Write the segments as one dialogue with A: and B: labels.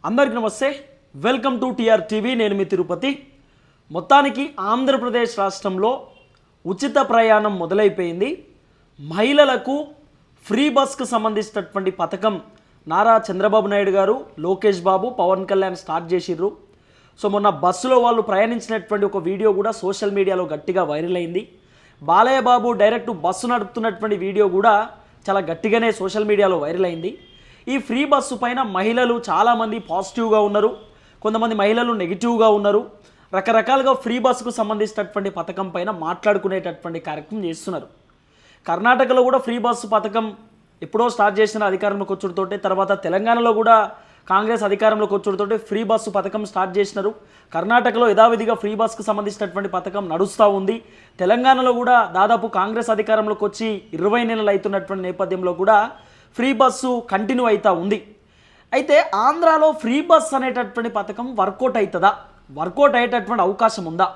A: అందరికీ నమస్తే. Welcome to TR TV. నేను మీ తిరుపతి. మొత్తానికి ఆంధ్రప్రదేశ్ రాష్ట్రంలో ఉచిత ప్రయాణం మొదలైపోయింది. మహిళలకు ఫ్రీ బస్కు సంబంధించినటువంటి పథకం నారా చంద్రబాబు నాయుడు గారు, లోకేష్ బాబు, పవన్ కళ్యాణ్ స్టార్ట్ చేసిర్రు. సో మొన్న బస్సులో వాళ్ళు ప్రయాణించినటువంటి ఒక వీడియో కూడా సోషల్ మీడియాలో గట్టిగా వైరల్ అయింది. Balayya Babu direct bus నడుపుతున్నటువంటి video కూడా చాలా గట్టిగానే సోషల్ మీడియాలో వైరల్ అయింది. ఈ ఫ్రీ బస్సు పైన మహిళలు చాలామంది పాజిటివ్గా ఉన్నారు, కొంతమంది మహిళలు నెగిటివ్గా ఉన్నారు. రకరకాలుగా ఫ్రీ బస్సుకు సంబంధించినటువంటి పథకం పైన మాట్లాడుకునేటటువంటి కార్యక్రమం చేస్తున్నారు. కర్ణాటకలో కూడా ఫ్రీ బస్సు పథకం ఎప్పుడో స్టార్ట్ చేసిన అధికారంలోకి వచ్చుడుతోటే, తర్వాత తెలంగాణలో కూడా కాంగ్రెస్ అధికారంలోకి వచ్చుడుతోటే ఫ్రీ బస్సు పథకం స్టార్ట్ చేసినారు. కర్ణాటకలో యథావిధిగా ఫ్రీ బస్సుకు సంబంధించినటువంటి పథకం నడుస్తూ ఉంది. తెలంగాణలో కూడా దాదాపు కాంగ్రెస్ అధికారంలోకి వచ్చి 20 నెలలు అవుతున్నటువంటి నేపథ్యంలో కూడా ఫ్రీ బస్సు కంటిన్యూ అవుతూ ఉంది. అయితే ఆంధ్రాలో ఫ్రీ బస్ అనేటటువంటి పథకం వర్కౌట్ అవుతుందా, వర్కౌట్ అయ్యేటటువంటి అవకాశం ఉందా?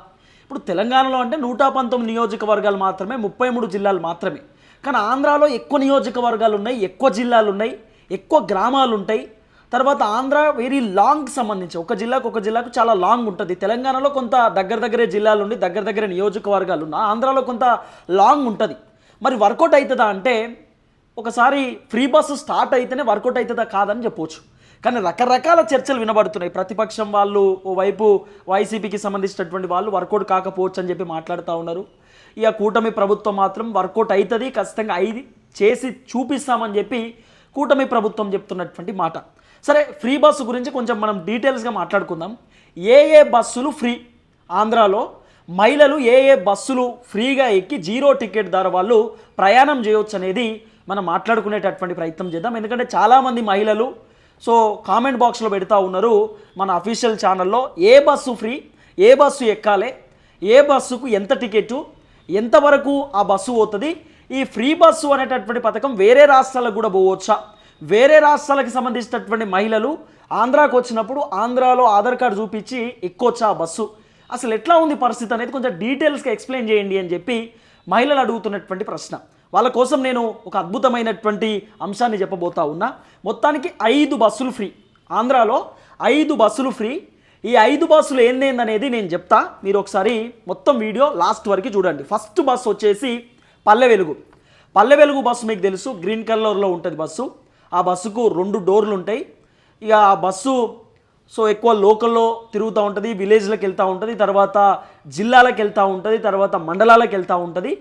A: ఇప్పుడు తెలంగాణలో అంటే 119 నియోజకవర్గాలు మాత్రమే, 33 జిల్లాలు మాత్రమే. కానీ ఆంధ్రాలో ఎక్కువ నియోజకవర్గాలు ఉన్నాయి, ఎక్కువ జిల్లాలు ఉన్నాయి, ఎక్కువ గ్రామాలు ఉంటాయి. తర్వాత ఆంధ్ర వెరీ లాంగ్ సంబంధించి ఒక జిల్లాకు చాలా లాంగ్ ఉంటుంది. తెలంగాణలో కొంత దగ్గరే జిల్లాలు ఉండి దగ్గర నియోజకవర్గాలు ఉన్న ఆంధ్రాలో కొంత లాంగ్ ఉంటుంది. మరి వర్కౌట్ అవుతుందా అంటే ఒకసారి ఫ్రీ బస్సు స్టార్ట్ అయితేనే వర్కౌట్ అవుతుందా కాదని చెప్పవచ్చు. కానీ రకరకాల చర్చలు వినబడుతున్నాయి. ప్రతిపక్షం వాళ్ళు ఓవైపు వైసీపీకి సంబంధించినటువంటి వాళ్ళు వర్కౌట్ కాకపోవచ్చు అని చెప్పి మాట్లాడుతూ ఉన్నారు. ఇక కూటమి ప్రభుత్వం మాత్రం వర్కౌట్ అవుతుంది, ఖచ్చితంగా చేసి చూపిస్తామని చెప్పి కూటమి ప్రభుత్వం చెప్తున్నటువంటి మాట. సరే, ఫ్రీ బస్సు గురించి కొంచెం మనం డీటెయిల్స్గా మాట్లాడుకుందాం. ఏ బస్సులు ఫ్రీ, ఆంధ్రాలో మహిళలు ఏ బస్సులు ఫ్రీగా ఎక్కి జీరో టికెట్ ద్వారా వాళ్ళు ప్రయాణం చేయవచ్చు అనేది మనం మాట్లాడుకునేటటువంటి ప్రయత్నం చేద్దాం. ఎందుకంటే చాలామంది మహిళలు కామెంట్ బాక్స్లో పెడతా ఉన్నారు మన అఫీషియల్ ఛానల్లో, ఏ బస్సు ఫ్రీ, ఏ బస్సు ఎక్కాలి, ఏ బస్సుకు ఎంత టికెట్, ఎంతవరకు ఆ బస్సు పోతుంది, ఈ ఫ్రీ బస్సు అనేటటువంటి పథకం వేరే రాష్ట్రాలకు కూడా పోవచ్చా, వేరే రాష్ట్రాలకు సంబంధించినటువంటి మహిళలు ఆంధ్రాకు వచ్చినప్పుడు ఆంధ్రాలో ఆధార్ కార్డు చూపించి ఎక్కొచ్చా ఆ బస్సు, అసలు ఎట్లా ఉంది పరిస్థితి అనేది కొంచెం డీటెయిల్స్గా ఎక్స్ప్లెయిన్ చేయండి అని చెప్పి మహిళలు అడుగుతున్నటువంటి ప్రశ్న. వాళ్ళ కోసం నేను ఒక అద్భుతమైనటువంటి అంశాన్ని చెప్పబోతా ఉన్నా. మొత్తానికి 5 బస్సులు ఫ్రీ, ఆంధ్రాలో 5 బస్సులు ఫ్రీ. ఈ 5 బస్సులు ఏందేందనేది నేను చెప్తా, మీరు ఒకసారి మొత్తం వీడియో లాస్ట్ వరకు చూడండి. ఫస్ట్ బస్సు వచ్చేసి పల్లె వెలుగు బస్సు మీకు తెలుసు, గ్రీన్ కలర్లో ఉంటుంది బస్సు. ఆ బస్సుకు 2 డోర్లు ఉంటాయి. ఇక ఆ బస్సు ఎక్కువ లోకల్లో తిరుగుతూ ఉంటుంది, విలేజ్లకు వెళ్తూ ఉంటుంది, తర్వాత జిల్లాలకు వెళ్తూ ఉంటుంది, తర్వాత మండలాలకు వెళ్తూ ఉంటుంది.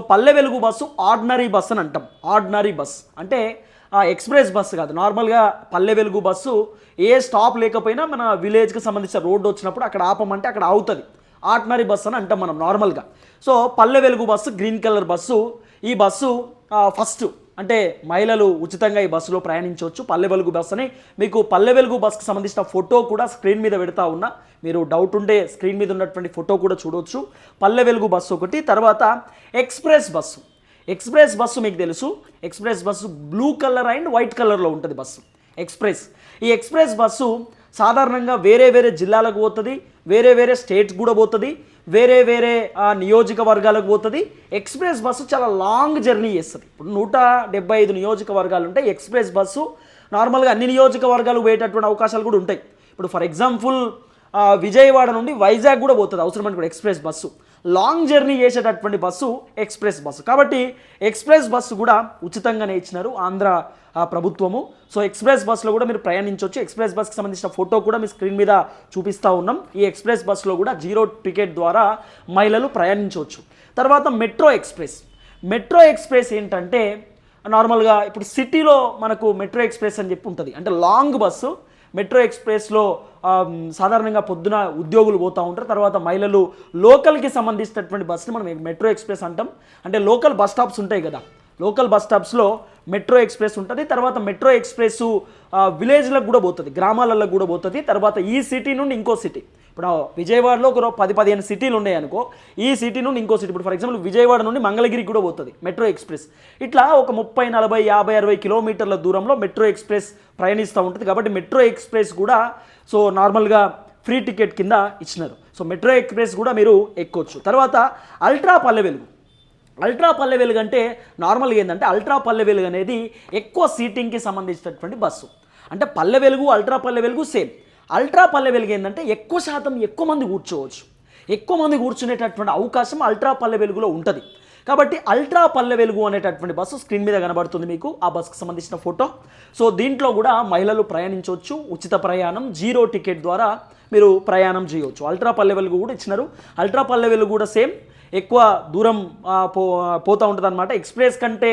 A: Palle Velugu bus ordinary bus అని అంటాం. ఆర్డినరీ బస్ అంటే ఎక్స్ప్రెస్ బస్సు కాదు. నార్మల్గా పల్లె వెలుగు బస్సు ఏ స్టాప్ లేకపోయినా మన విలేజ్కి సంబంధించిన రోడ్డు వచ్చినప్పుడు అక్కడ ఆపమంటే అక్కడ ఆగుతుంది. ఆర్డినరీ బస్ అని అంటాం మనం నార్మల్గా. Palle Velugu bus green colour bus. ఈ బస్సు ఫస్ట్ అంటే మహిళలు ఉచితంగా ఈ బస్సులో ప్రయాణించవచ్చు. పల్లె వెలుగు బస్ అని మీకు పల్లె వెలుగు బస్కి సంబంధించిన ఫోటో కూడా స్క్రీన్ మీద పెడతా ఉన్నా, మీరు డౌట్ ఉంటే స్క్రీన్ మీద ఉన్నటువంటి ఫోటో కూడా చూడవచ్చు. పల్లె వెలుగు బస్సు ఒకటి. తర్వాత ఎక్స్ప్రెస్ బస్సు మీకు తెలుసు. Express bus blue colour and white కలర్లో ఉంటుంది బస్సు ఎక్స్ప్రెస్. ఈ ఎక్స్ప్రెస్ బస్సు సాధారణంగా వేరే జిల్లాలకు పోతుంది, వేరే స్టేట్స్ కూడా పోతుంది, వేరే నియోజకవర్గాలకు పోతుంది. ఎక్స్ప్రెస్ బస్సు చాలా లాంగ్ జర్నీ చేస్తుంది. ఇప్పుడు 175 నియోజకవర్గాలు ఉంటాయి. ఎక్స్ప్రెస్ బస్సు నార్మల్గా అన్ని నియోజకవర్గాలు పోయేటటువంటి అవకాశాలు కూడా ఉంటాయి. ఇప్పుడు ఫర్ ఎగ్జాంపుల్ విజయవాడ నుండి వైజాగ్ కూడా పోతుంది అవసరమని కూడా ఎక్స్ప్రెస్ బస్సు. లాంగ్ జర్నీ చేసేటటువంటి బస్సు ఎక్స్ప్రెస్ బస్సు. కాబట్టి ఎక్స్ప్రెస్ బస్సు కూడా ఉచితంగానే ఇచ్చినారు ఆంధ్ర ప్రభుత్వము. ఎక్స్ప్రెస్ బస్సులో కూడా మీరు ప్రయాణించవచ్చు. ఎక్స్ప్రెస్ బస్కి సంబంధించిన ఫోటో కూడా మీ స్క్రీన్ మీద చూపిస్తూ ఉన్నాం. ఈ ఎక్స్ప్రెస్ బస్సులో కూడా జీరో టికెట్ ద్వారా మహిళలు ప్రయాణించవచ్చు. తర్వాత మెట్రో ఎక్స్ప్రెస్ ఏంటంటే నార్మల్గా ఇప్పుడు సిటీలో మనకు మెట్రో ఎక్స్ప్రెస్ అని చెప్పి ఉంటుంది, అంటే లాంగ్ బస్సు. మెట్రో ఎక్స్ప్రెస్లో సాధారణంగా పొద్దున ఉద్యోగులు పోతూ ఉంటారు, తర్వాత మహిళలు లోకల్కి సంబంధించినటువంటి బస్సుని మనం మెట్రో ఎక్స్ప్రెస్ అంటాం. అంటే లోకల్ బస్ స్టాప్స్ ఉంటాయి కదా, లోకల్ బస్ స్టాప్స్లో మెట్రో ఎక్స్ప్రెస్ ఉంటుంది. తర్వాత మెట్రో ఎక్స్ప్రెస్ విలేజ్లకు కూడా పోతుంది, గ్రామాలలో కూడా పోతుంది. తర్వాత ఈ సిటీ నుండి ఇంకో సిటీ, ఇప్పుడు విజయవాడలో ఒక 10-15 సిటీలు ఉన్నాయి అనుకో, ఈ సిటీ నుండి ఇంకో సిటీ, ఇప్పుడు ఫర్ ఎగ్జాంపుల్ విజయవాడ నుండి మంగళగిరికి కూడా పోతుంది మెట్రో ఎక్స్ప్రెస్. ఇట్లా ఒక 30, 40, 50, 60 కిలోమీటర్ల దూరంలో మెట్రో ఎక్స్ప్రెస్ ప్రయాణిస్తూ ఉంటుంది. కాబట్టి మెట్రో ఎక్స్ప్రెస్ కూడా నార్మల్గా ఫ్రీ టికెట్ కింద ఇచ్చినారు. మెట్రో ఎక్స్ప్రెస్ కూడా మీరు ఎక్కొచ్చు. తర్వాత అల్ట్రా పల్లె వెలుగు అంటే నార్మల్గా ఏంటంటే అల్ట్రా పల్లె వెలుగు అనేది ఎక్కువ సీటింగ్కి సంబంధించినటువంటి బస్సు. అంటే Palle Velugu ultra Palle Velugu same. Ultra Palle Velugu ఏంటంటే ఎక్కువ శాతం ఎక్కువ మంది కూర్చోవచ్చు, ఎక్కువ మంది కూర్చునేటటువంటి అవకాశం అల్ట్రా పల్లె వెలుగులో ఉంటుంది. కాబట్టి అల్ట్రా పల్లె వెలుగు అనేటటువంటి బస్సు స్క్రీన్ మీద కనబడుతుంది మీకు, ఆ బస్సుకు సంబంధించిన ఫోటో. సో దీంట్లో కూడా మహిళలు ప్రయాణించవచ్చు, ఉచిత ప్రయాణం, 0 టికెట్ ద్వారా మీరు ప్రయాణం చేయవచ్చు. అల్ట్రా పల్లె వెలుగు కూడా ఇచ్చినారు. అల్ట్రా పల్లె వెలుగు కూడా సేమ్, ఎక్కువ దూరం పోతూ ఉంటుంది అనమాట. ఎక్స్ప్రెస్ కంటే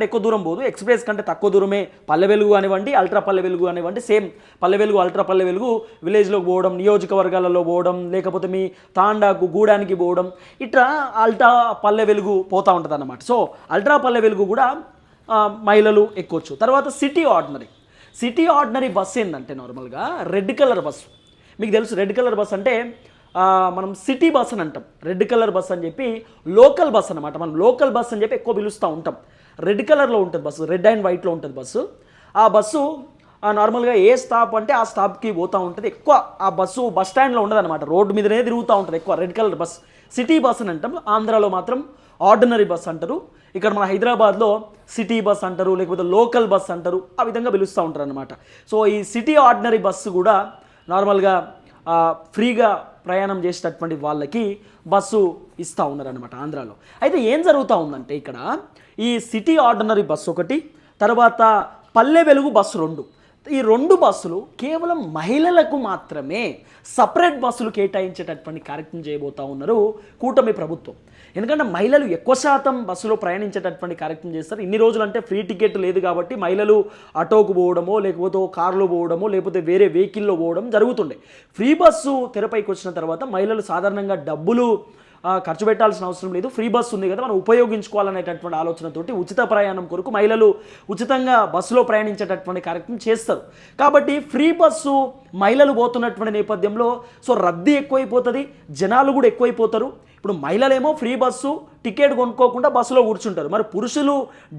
A: ఎక్కువ దూరం పోదు, ఎక్స్ప్రెస్ కంటే తక్కువ దూరమే Palle Velugu అనివ్వండి, ultra Palle Velugu అనివ్వండి. Same Palle Velugu ultra Palle Velugu విలేజ్లోకి పోవడం, నియోజకవర్గాలలో పోవడం, లేకపోతే మీ తాండాకు గూడానికి పోవడం, ఇట్లా అల్ట్రా పల్లె వెలుగు పోతూ ఉంటుంది అన్నమాట. సో అల్ట్రా పల్లె వెలుగు కూడా మహిళలు ఎక్కొచ్చు. తర్వాత సిటీ ఆర్డినరీ బస్సు ఏంటంటే నార్మల్గా రెడ్ కలర్ బస్సు. మీకు తెలుసు రెడ్ కలర్ బస్ అంటే మనం సిటీ బస్ అని అంటాం. రెడ్ కలర్ బస్ అని చెప్పి లోకల్ బస్ అనమాట. మనం లోకల్ బస్ అని చెప్పి ఎక్కువ పిలుస్తూ ఉంటాం. రెడ్ కలర్లో ఉంటుంది బస్సు, రెడ్ అండ్ వైట్లో ఉంటుంది బస్సు. ఆ బస్సు నార్మల్గా ఏ స్టాప్ అంటే ఆ స్టాప్కి పోతూ ఉంటుంది. ఎక్కువ ఆ బస్సు బస్ స్టాండ్లో ఉండదు అనమాట, రోడ్డు మీదనే తిరుగుతూ ఉంటుంది ఎక్కువ. Red colour bus city bus అని అంటాం. ఆంధ్రాలో మాత్రం ఆర్డినరీ బస్ అంటారు. ఇక్కడ మన హైదరాబాద్లో సిటీ బస్ అంటారు, లేకపోతే లోకల్ బస్ అంటారు. ఆ విధంగా పిలుస్తూ ఉంటారు అనమాట. సో ఈ సిటీ ఆర్డినరీ బస్సు కూడా నార్మల్గా ఫ్రీగా ప్రయాణం చేసేటటువంటి వాళ్ళకి బస్సు ఇస్తూ ఉన్నారనమాట ఆంధ్రాలో. అయితే ఏం జరుగుతూ ఉందంటే ఇక్కడ ఈ సిటీ ఆర్డినరీ బస్సు ఒకటి, తర్వాత పల్లె వెలుగు బస్సు 2, ఈ 2 బస్సులు కేవలం మహిళలకు మాత్రమే సపరేట్ బస్సులు కేటాయించేటటువంటి కార్యక్రమం చేయబోతూ ఉన్నారు కూటమి ప్రభుత్వం. ఎందుకంటే మహిళలు ఎక్కువ శాతం బస్సులో ప్రయాణించేటటువంటి కార్యక్రమం చేస్తారు. ఇన్ని రోజులు అంటే ఫ్రీ టికెట్ లేదు కాబట్టి మహిళలు ఆటోకు పోవడమో, లేకపోతే కారులో పోవడమో, లేకపోతే వేరే వెహికల్లో పోవడం జరుగుతుండే. ఫ్రీ బస్సు తెరపైకి వచ్చిన తర్వాత మహిళలు సాధారణంగా డబ్బులు ఖర్చు పెట్టాల్సిన అవసరం లేదు, ఫ్రీ బస్సు ఉంది కదా మనం ఉపయోగించుకోవాలనేటటువంటి ఆలోచనతోటి ఉచిత ప్రయాణం కొరకు మహిళలు ఉచితంగా బస్సులో ప్రయాణించేటటువంటి కార్యక్రమం చేస్తారు. కాబట్టి ఫ్రీ బస్సు మహిళలు పోతున్నటువంటి నేపథ్యంలో సో రద్దీ ఎక్కువైపోతుంది, జనాలు కూడా ఎక్కువైపోతారు. ఇప్పుడు మహిళలేమో ఫ్రీ బస్సు టికెట్ కొనుక్కోకుండా బస్సులో కూర్చుంటారు. మరి పురుషులు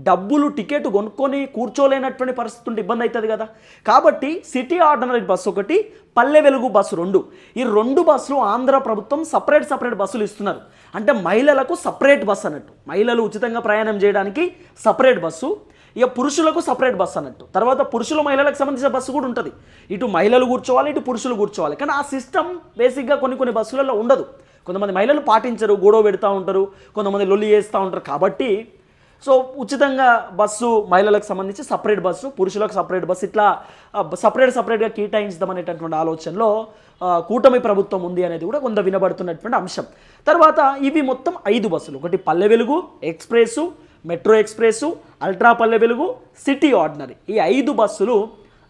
A: డబ్బులు టికెట్ కొనుక్కొని కూర్చోలేనటువంటి పరిస్థితి ఉంటే ఇబ్బంది అవుతుంది కదా. కాబట్టి సిటీ ఆర్డినరీ బస్సు ఒకటి, పల్లె వెలుగు బస్సు 2, ఈ 2 బస్సులు ఆంధ్ర ప్రభుత్వం సపరేట్ బస్సులు ఇస్తున్నారు. అంటే మహిళలకు సపరేట్ బస్సు అన్నట్టు, మహిళలు ఉచితంగా ప్రయాణం చేయడానికి సపరేట్ బస్సు, ఇక పురుషులకు సపరేట్ బస్సు అన్నట్టు. తర్వాత పురుషుల మహిళలకు సంబంధించిన బస్సు కూడా ఉంటుంది. ఇటు మహిళలు కూర్చోవాలి, ఇటు పురుషులు కూర్చోవాలి. కానీ ఆ సిస్టమ్ బేసిక్గా కొన్ని బస్సులలో ఉండదు. కొంతమంది మహిళలు పాటించరు, గొడవ పెడతా ఉంటారు, కొంతమంది లొల్లి చేస్తూ ఉంటారు. కాబట్టి సో ఉచితంగా బస్సు మహిళలకు సంబంధించి సపరేట్ బస్సు, పురుషులకు సపరేట్ బస్సు, ఇట్లా సపరేట్గా కేటాయించదమనేటటువంటి ఆలోచనలో కూటమి ప్రభుత్వం ఉంది అనేది కూడా కొంత వినబడుతున్నటువంటి అంశం. తర్వాత ఇవి మొత్తం 5 బస్సులు, ఒకటి Palle Velugu, express, metro express, ultra Palle Velugu, city ordinary, ఈ 5 బస్సులు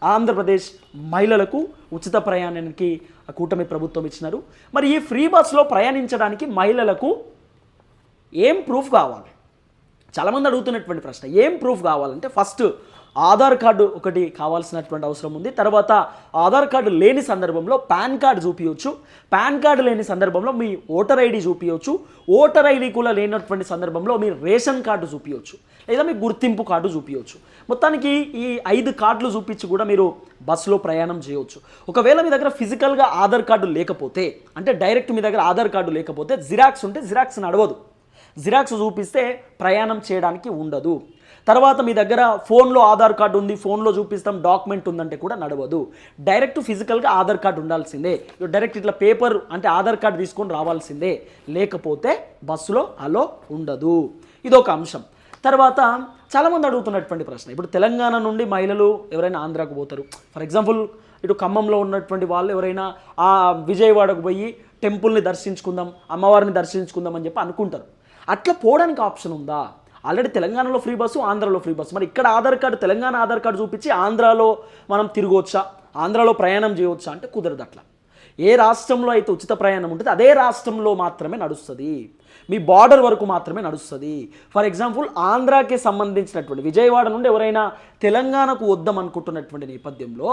A: ఆంధ్రప్రదేశ్ మహిళలకు ఉచిత ప్రయాణానికి కూటమి ప్రభుత్వం ఇచ్చినారు. మరి ఈ ఫ్రీ బస్సులో ప్రయాణించడానికి మహిళలకు ఏం ప్రూఫ్ కావాలి? చాలామంది అడుగుతున్నటువంటి ప్రశ్న, ఏం ప్రూఫ్ కావాలంటే ఫస్ట్ ఆధార్ కార్డు ఒకటి కావాల్సినటువంటి అవసరం ఉంది. తర్వాత ఆధార్ కార్డు లేని సందర్భంలో పాన్ కార్డు చూపించవచ్చు, పాన్ కార్డు లేని సందర్భంలో మీ ఓటర్ ఐడి చూపించవచ్చు, ఓటర్ ఐడి కూడా లేనటువంటి సందర్భంలో మీ రేషన్ కార్డు చూపించవచ్చు, లేదా మీ గుర్తింపు కార్డు చూపించవచ్చు. మొత్తానికి ఈ 5 కార్డులు చూపించి కూడా మీరు బస్సులో ప్రయాణం చేయవచ్చు. ఒకవేళ మీ దగ్గర ఫిజికల్గా ఆధార్ కార్డు లేకపోతే, అంటే డైరెక్ట్ మీ దగ్గర ఆధార్ కార్డు లేకపోతే జిరాక్స్ ఉంటే జిరాక్స్ నడవదు, జిరాక్స్ చూపిస్తే ప్రయాణం చేయడానికి ఉండదు. తర్వాత మీ దగ్గర ఫోన్లో ఆధార్ కార్డు ఉంది, ఫోన్లో చూపిస్తాం డాక్యుమెంట్ ఉందంటే కూడా నడవదు. డైరెక్ట్ ఫిజికల్గా ఆధార్ కార్డు ఉండాల్సిందే, డైరెక్ట్ ఇట్లా పేపర్ అంటే ఆధార్ కార్డు తీసుకొని రావాల్సిందే, లేకపోతే బస్సులో అలో ఉండదు. ఇదొక అంశం. తర్వాత చాలామంది అడుగుతున్నటువంటి ప్రశ్న, ఇప్పుడు తెలంగాణ నుండి మహిళలు ఎవరైనా ఆంధ్రాకు పోతారు, ఫర్ ఎగ్జాంపుల్ ఇటు ఖమ్మంలో ఉన్నటువంటి వాళ్ళు ఎవరైనా ఆ విజయవాడకు పోయి టెంపుల్ని దర్శించుకుందాం, అమ్మవారిని దర్శించుకుందాం అని చెప్పి అనుకుంటారు. అట్లా పోవడానికి ఆప్షన్ ఉందా? ఆల్రెడీ తెలంగాణలో ఫ్రీ బస్సు, ఆంధ్రాలో ఫ్రీ బస్సు. మరి ఇక్కడ ఆధార్ కార్డు, తెలంగాణ ఆధార్ కార్డు చూపించి ఆంధ్రాలో మనం తిరగవచ్చా, ఆంధ్రాలో ప్రయాణం చేయవచ్చా అంటే కుదరదు. అట్లా ఏ రాష్ట్రంలో అయితే ఉచిత ప్రయాణం ఉంటుంది అదే రాష్ట్రంలో మాత్రమే నడుస్తుంది, మీ బార్డర్ వరకు మాత్రమే నడుస్తుంది. ఫర్ ఎగ్జాంపుల్ ఆంధ్రాకి సంబంధించినటువంటి విజయవాడ నుండి ఎవరైనా తెలంగాణకు వద్దాం అనుకుంటున్నటువంటి నేపథ్యంలో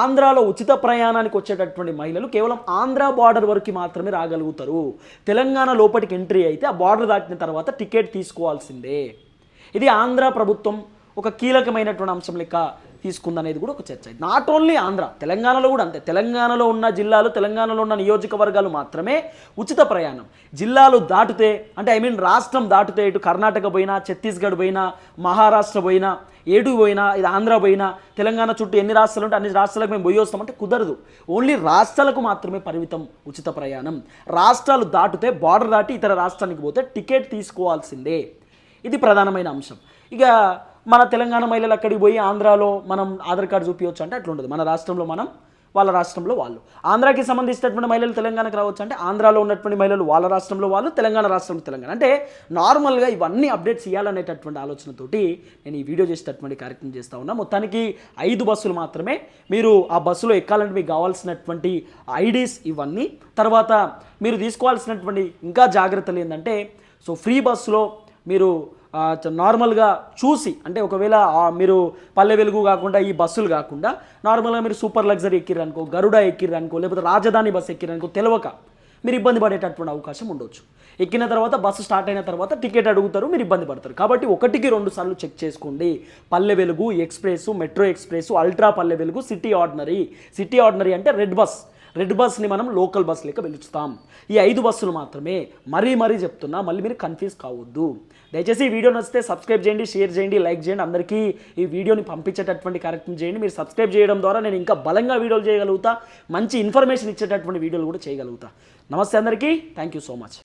A: ఆంధ్రాలో ఉచిత ప్రయాణానికి వచ్చేటటువంటి మహిళలు కేవలం ఆంధ్ర బార్డర్ వరకు మాత్రమే రాగలుగుతారు. తెలంగాణ లోపలికి ఎంట్రీ అయితే ఆ బార్డర్ దాటిన తర్వాత టికెట్ తీసుకోవాల్సిందే. ఇది ఆంధ్ర ప్రభుత్వం ఒక కీలకమైనటువంటి అంశం లెక్క తీసుకుందనేది కూడా ఒక చర్చ. నాట్ ఓన్లీ ఆంధ్ర, తెలంగాణలో కూడా అంతే. తెలంగాణలో ఉన్న జిల్లాలు, తెలంగాణలో ఉన్న నియోజకవర్గాలు మాత్రమే ఉచిత ప్రయాణం. జిల్లాలు దాటితే అంటే రాష్ట్రం దాటితే ఇటు కర్ణాటక పోయినా, ఛత్తీస్గఢ్ పోయినా, మహారాష్ట్ర పోయినా, ఏడు పోయినా, ఇది ఆంధ్ర పోయినా, తెలంగాణ చుట్టూ ఎన్ని రాష్ట్రాలు ఉంటే అన్ని రాష్ట్రాలకు మేము పోయి వస్తామంటే కుదరదు. ఓన్లీ రాష్ట్రాలకు మాత్రమే పరిమితం ఉచిత ప్రయాణం. రాష్ట్రాలు దాటితే, బార్డర్ దాటి ఇతర రాష్ట్రానికి పోతే టికెట్ తీసుకోవాల్సిందే. ఇది ప్రధానమైన అంశం. ఇక మన తెలంగాణ మహిళలు అక్కడికి పోయి ఆంధ్రాలో మనం ఆధార్ కార్డు చూపించవచ్చు అంటే అట్లా ఉండదు. మన రాష్ట్రంలో మనం, వాళ్ళ రాష్ట్రంలో వాళ్ళు. ఆంధ్రాకి సంబంధించినటువంటి మహిళలు తెలంగాణకు రావచ్చు అంటే ఆంధ్రాలో ఉన్నటువంటి మహిళలు వాళ్ళ రాష్ట్రంలో వాళ్ళు, తెలంగాణ రాష్ట్రంలో తెలంగాణ. అంటే నార్మల్గా ఇవన్నీ అప్డేట్స్ ఇవ్వాలనేటటువంటి ఆలోచనతోటి నేను ఈ వీడియో చేసేటటువంటి కార్యక్రమం చేస్తూ ఉన్నా. మొత్తానికి 5 బస్సులు మాత్రమే. మీరు ఆ బస్సులో ఎక్కాలంటే మీకు కావాల్సినటువంటి ఐడీస్ ఇవన్నీ. తర్వాత మీరు తీసుకోవాల్సినటువంటి ఇంకా జాగ్రత్తలు ఏంటంటే, సో ఫ్రీ బస్సులో మీరు నార్మల్గా చూసి, అంటే ఒకవేళ మీరు పల్లె వెలుగు కాకుండా ఈ బస్సులు కాకుండా నార్మల్గా మీరు సూపర్ లగ్జరీ ఎక్కిరనుకో, గరుడ ఎక్కిరనుకో, లేకపోతే రాజధాని బస్సు ఎక్కిరనుకో, తెలియక మీరు ఇబ్బంది పడేటటువంటి అవకాశం ఉండొచ్చు. ఎక్కిన తర్వాత బస్సు స్టార్ట్ అయిన తర్వాత టికెట్ అడుగుతారు, మీరు ఇబ్బంది పడతారు. కాబట్టి 1-2 సార్లు చెక్ చేసుకోండి. Palle Velugu, express, metro express, ultra Palle Velugu, city ordinary. City ordinary అంటే రెడ్ బస్ని మనం లోకల్ బస్ లెక్క పిలుస్తాం. ఈ 5 బస్సులు మాత్రమే. మరీ చెప్తున్నా, మళ్ళీ మీరు కన్ఫ్యూజ్ కావద్దు. దయచేసి ఈ వీడియో నచ్చితే సబ్స్క్రైబ్ చేయండి, షేర్ చేయండి, లైక్ చేయండి. అందరికీ ఈ వీడియోని పంపించేటటువంటి కార్యక్రమం చేయండి. మీరు సబ్స్క్రైబ్ చేయడం ద్వారా నేను ఇంకా బలంగా వీడియోలు చేయగలుగుతా, మంచి ఇన్ఫర్మేషన్ ఇచ్చేటటువంటి వీడియోలు కూడా చేయగలుగుతా. నమస్తే అందరికీ, థ్యాంక్ యూ సో మచ్.